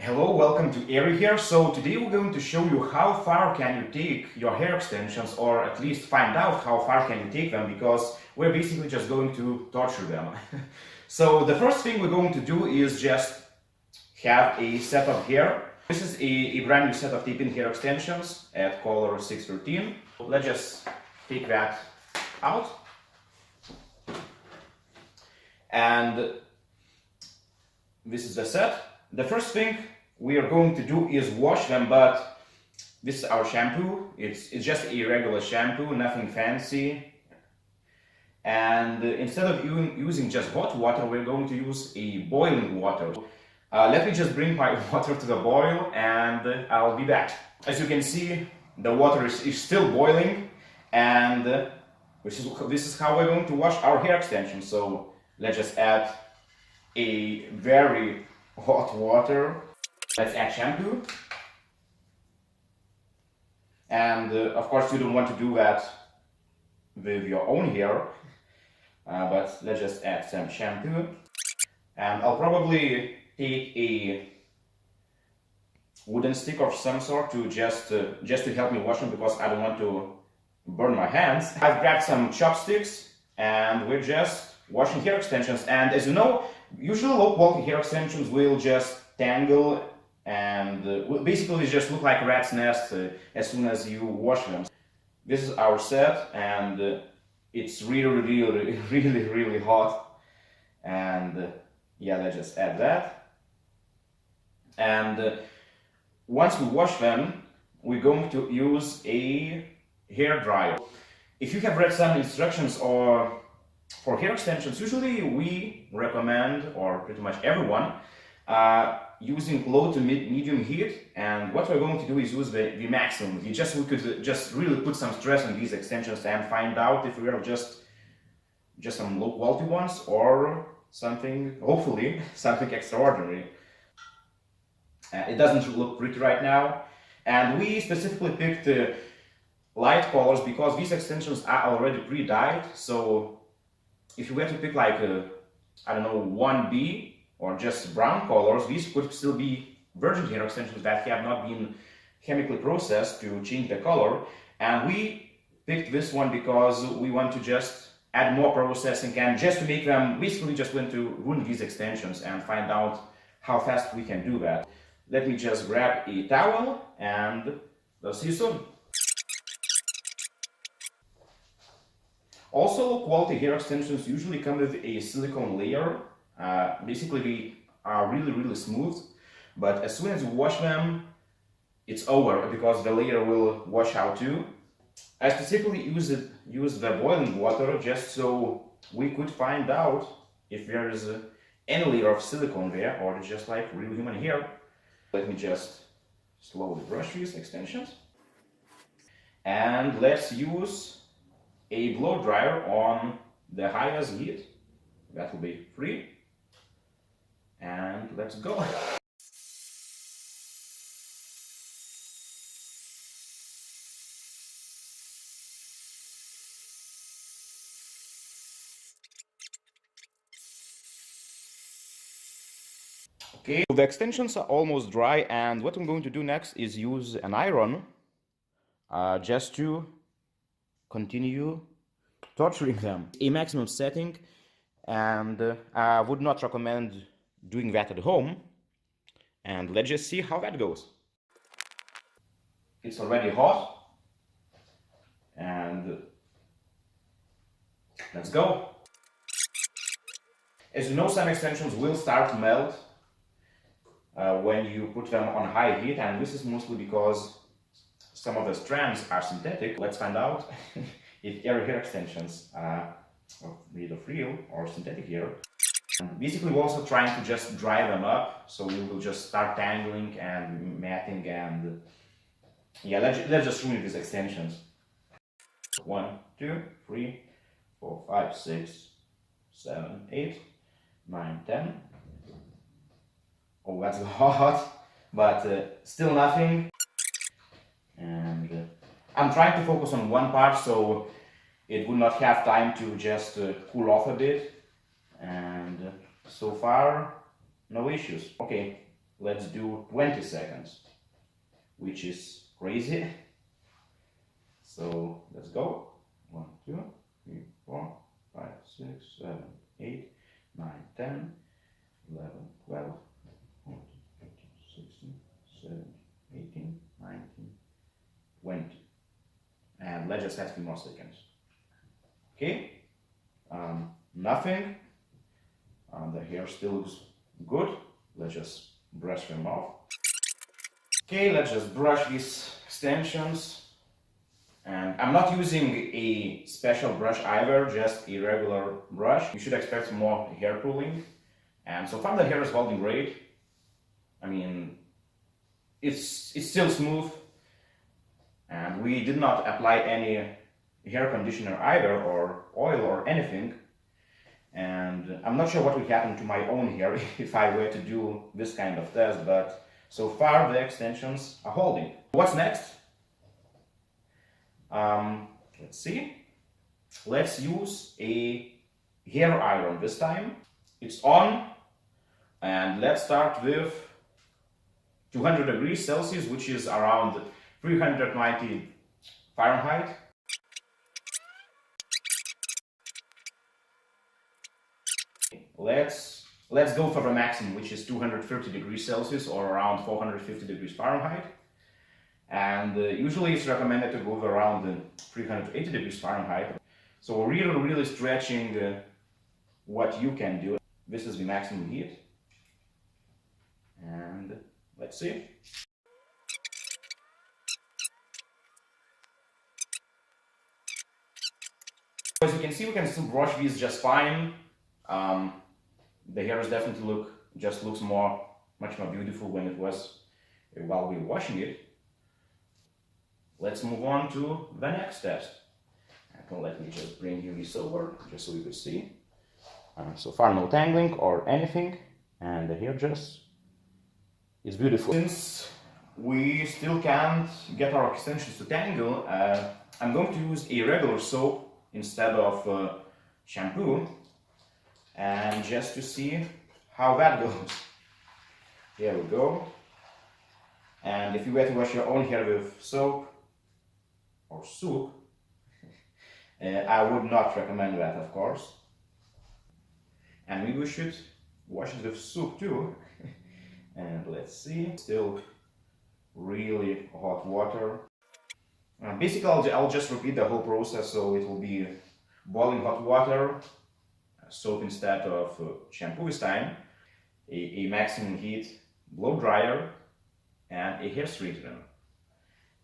Hello, welcome to AiryHair. So today we're going to show you how far can you take your hair extensions, or at least find out how far can you take them, because we're basically just going to torture them. So the first thing we're going to do is just have a set of hair. This is a brand new set of tape-in hair extensions at color 613. Let's just take that out. And this is the set. The first thing we are going to do is wash them, but this is our shampoo. It's just a regular shampoo, nothing fancy. And instead of using just hot water, we're going to use a boiling water. Let me just bring my water to the boil and I'll be back. As you can see, the water is still boiling, and this is how we're going to wash our hair extensions. So let's just add a very hot water. Let's add shampoo. And of course you don't want to do that with your own hair, but let's just add some shampoo. And I'll probably take a wooden stick of some sort to just to help me wash them, because I don't want to burn my hands. I've grabbed some chopsticks and we're just washing hair extensions. And as you know, usually low quality hair extensions will just tangle and basically just look like a rat's nest as soon as you wash them. This is our set, and it's really hot. And yeah, let's just add that. And once we wash them, we're going to use a hair dryer. If you have read some instructions or for hair extensions, usually we recommend, or pretty much everyone, using low to medium heat. And what we're going to do is use the maximum heat. We could just really put some stress on these extensions and find out if we are just some low quality ones or something, hopefully something extraordinary. It doesn't look pretty right now, and we specifically picked light colors because these extensions are already pre-dyed. So if you were to pick like I don't know, 1B or just brown colors, these could still be virgin hair extensions that have not been chemically processed to change the color. And we picked this one because we want to just add more processing and just to make them, basically just want to ruin these extensions and find out how fast we can do that. Let me just grab a towel and we'll see you soon. Also, low quality hair extensions usually come with a silicone layer. Basically, they are really smooth, but as soon as you wash them, it's over because the layer will wash out too. I specifically used the boiling water just so we could find out if there is any layer of silicone there or it's just like real human hair. Let me just slowly brush these extensions. And let's use a blow dryer on the highest heat. That will be free. And let's go. Okay, so the extensions are almost dry, and what I'm going to do next is use an iron just to continue torturing them. A maximum setting, and I would not recommend doing that at home. And let's just see how that goes. It's already hot, and let's go. As you know, some extensions will start to melt when you put them on high heat, and this is mostly because some of the strands are synthetic. Let's find out if AiryHair extensions are made of real or synthetic hair. And basically, we're also trying to just dry them up, so we will just start tangling and matting, and yeah, let's just ruin these extensions. 1, 2, 3, 4, 5, 6, 7, 8, 9, 10. Oh, that's hot, but still nothing. And I'm trying to focus on one part so it will not have time to just cool off a bit. And so far, no issues. Okay, let's do 20 seconds, which is crazy. So let's go. 1, 2, 3, 4, 5, 6, 7, 8, 9, 10, 11, 12, 14, 15, 16, 17, 18, 19, 20. And let's just add a few more seconds. Okay, nothing. The hair still looks good. Let's just brush them off. Okay, let's just brush these extensions. And I'm not using a special brush either, just a regular brush. You should expect more hair pulling. And so far the hair is holding great. I mean, it's still smooth. And we did not apply any hair conditioner either, or oil or anything. And I'm not sure what would happen to my own hair if I were to do this kind of test, but so far the extensions are holding. What's next? Let's see. Let's use a hair iron this time. It's on, and let's start with 200 degrees Celsius, which is around 390 Fahrenheit. Let's go for the maximum, which is 230 degrees Celsius or around 450 degrees Fahrenheit. And usually it's recommended to go around 380 degrees Fahrenheit. So we're really stretching what you can do. This is the maximum heat. And let's see. As you can see, we can still brush these just fine. The hair is definitely looks much more beautiful when it was while we were washing it. Let's move on to the next test. And let me just bring you this over, just so you can see. So far no tangling or anything, and the hair just is beautiful. Since we still can't get our extensions to tangle, I'm going to use a regular soap instead of shampoo, and just to see how that goes. Here we go. And if you were to wash your own hair with soap or soup, I would not recommend that, of course. And maybe we should wash it with soup too. And let's see, still really hot water. Basically, I'll just repeat the whole process, so it will be boiling hot water, soap instead of shampoo this time, a maximum heat blow dryer, and a hair straightener.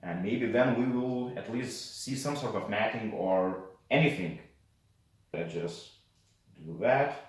And maybe then we will at least see some sort of matting or anything. Let's just do that.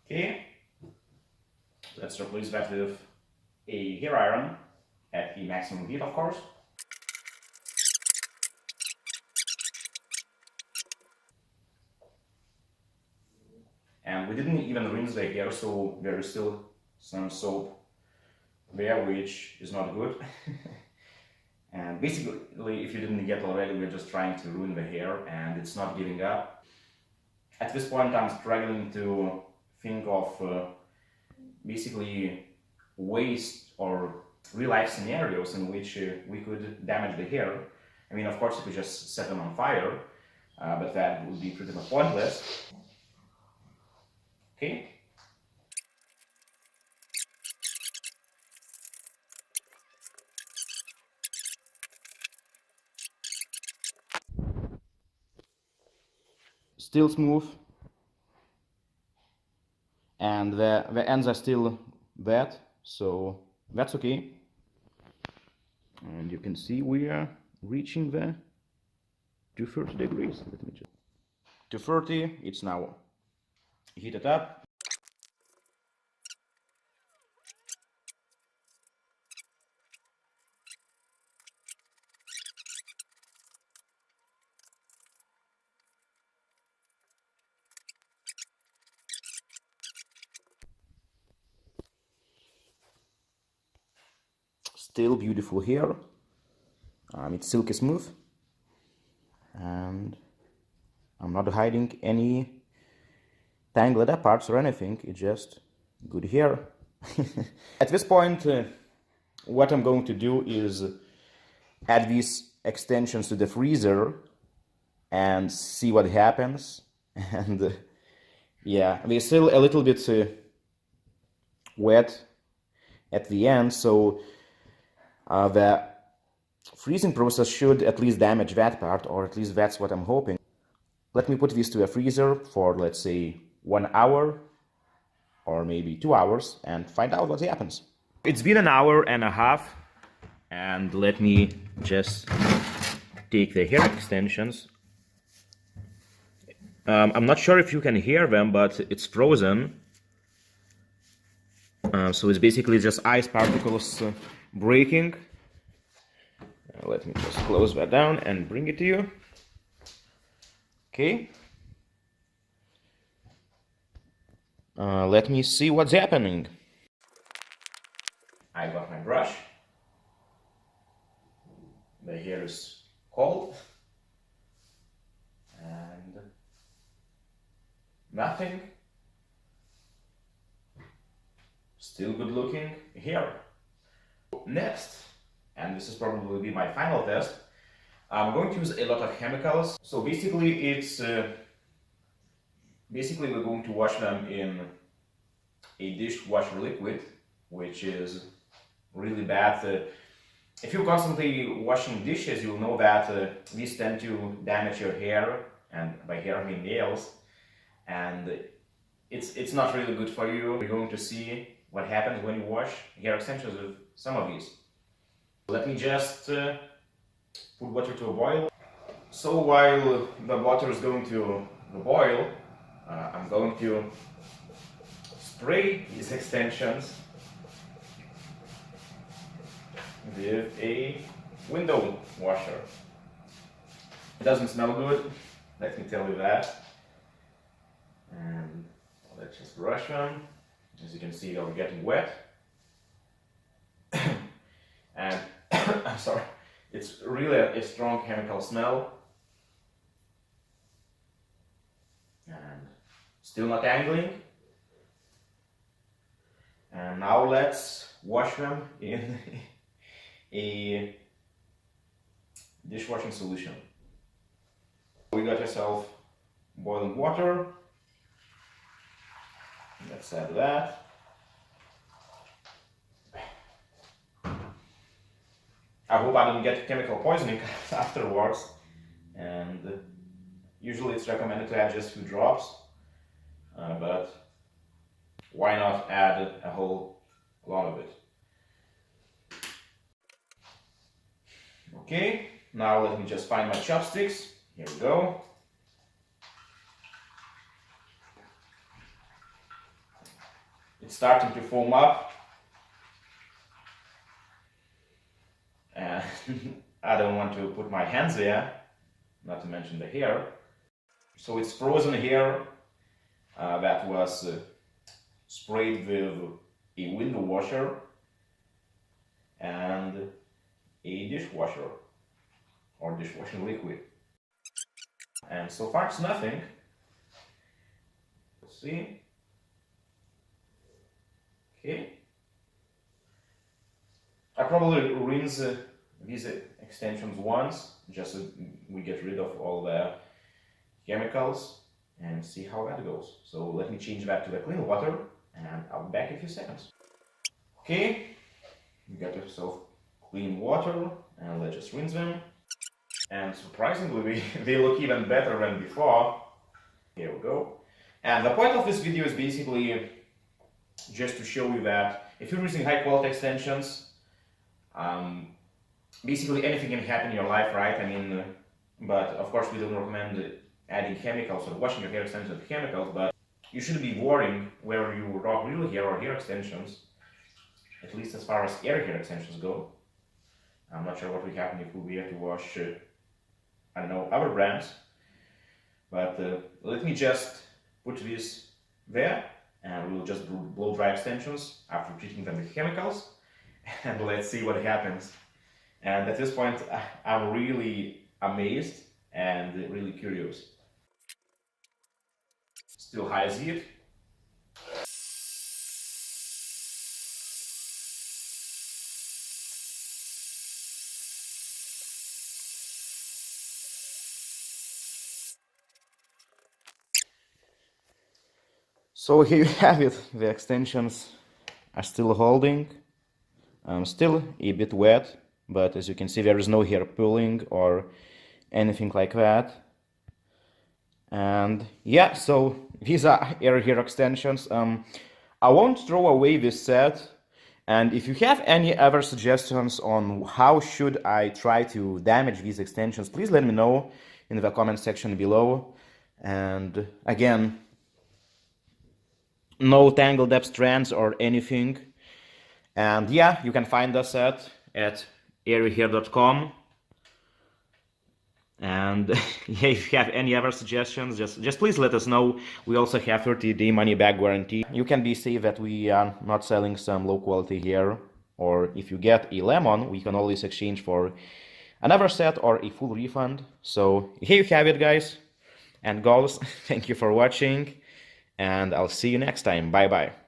Okay, let's replace that with a hair iron at the maximum heat, of course. And we didn't even rinse the hair, so there is still some soap there, which is not good. And basically, if you didn't get already, we're just trying to ruin the hair, and it's not giving up. At this point, I'm struggling to think of basically waste or real-life scenarios in which we could damage the hair. I mean, of course, if we just set them on fire, but that would be pretty much pointless. Okay. Still smooth, and the ends are still wet, so that's okay. And you can see we are reaching the 230 degrees. Let me just 230. It's now heated up. Still beautiful hair. It's silky smooth, and I'm not hiding any tangled up parts or anything. It's just good hair. At this point, what I'm going to do is add these extensions to the freezer and see what happens. And yeah, they're still a little bit wet at the end, so the freezing process should at least damage that part, or at least that's what I'm hoping. Let me put this to a freezer for, let's say, 1 hour or maybe 2 hours and find out what happens. It's been an hour and a half, and let me just take the hair extensions. I'm not sure if you can hear them, but it's frozen. So it's basically just ice particles breaking. Let me just close that down and bring it to you. Okay. Let me see what's happening. I got my brush. The hair is cold. And nothing. Still good looking hair. Next, and this is probably be my final test, I'm going to use a lot of chemicals. So basically it's we're going to wash them in a dishwasher liquid, which is really bad. If you're constantly washing dishes, you'll know that these tend to damage your hair, and by hair I mean nails, and it's not really good for you. We're going to see what happens when you wash hair extensions with some of these. Let me just put water to a boil. So while the water is going to boil, I'm going to spray these extensions with a window washer. It doesn't smell good, let me tell you that. And let's just brush them. As you can see, they're getting wet. And I'm sorry, it's really a strong chemical smell. And still not tangling. And now let's wash them in a dishwashing solution. We got ourselves boiling water. Let's add that. I hope I don't get chemical poisoning afterwards, and usually it's recommended to add just a few drops, but why not add a whole lot of it? Okay, now let me just find my chopsticks. Here we go. It's starting to foam up, and I don't want to put my hands there, not to mention the hair. So it's frozen hair that was sprayed with a window washer and a dishwasher or dishwashing liquid. And so far it's nothing. Let's see. Okay. I probably rinse these extensions once, just so we get rid of all the chemicals and see how that goes. So let me change that to the clean water, and I'll be back in a few seconds. Okay, you got yourself clean water, and let's just rinse them. And surprisingly, they look even better than before. Here we go. And the point of this video is basically just to show you that if you're using high quality extensions, basically anything can happen in your life, right? I mean, but of course we don't recommend adding chemicals or washing your hair extensions with chemicals, but you shouldn't be worrying whether you rock real hair or hair extensions, at least as far as AiryHair extensions go. I'm not sure what will happen if we have to wash, I don't know, other brands, but let me just put this there, and we'll just blow dry extensions after treating them with chemicals, and let's see what happens. And at this point, I'm really amazed and really curious. Still high as heat. So here you have it. The extensions are still holding. Still a bit wet, but as you can see, there is no hair pulling or anything like that. And yeah, so these are AiryHair extensions. I won't throw away this set. And if you have any other suggestions on how should I try to damage these extensions, please let me know in the comment section below. And again, no tangle depth strands or anything. And yeah, you can find us at AiryHair.com. And yeah, if you have any other suggestions, just please let us know. We also have 30-day money-back guarantee. You can be safe that we are not selling some low-quality hair. Or if you get a lemon, we can always exchange for another set or a full refund. So here you have it, guys and girls. Thank you for watching, and I'll see you next time. Bye bye.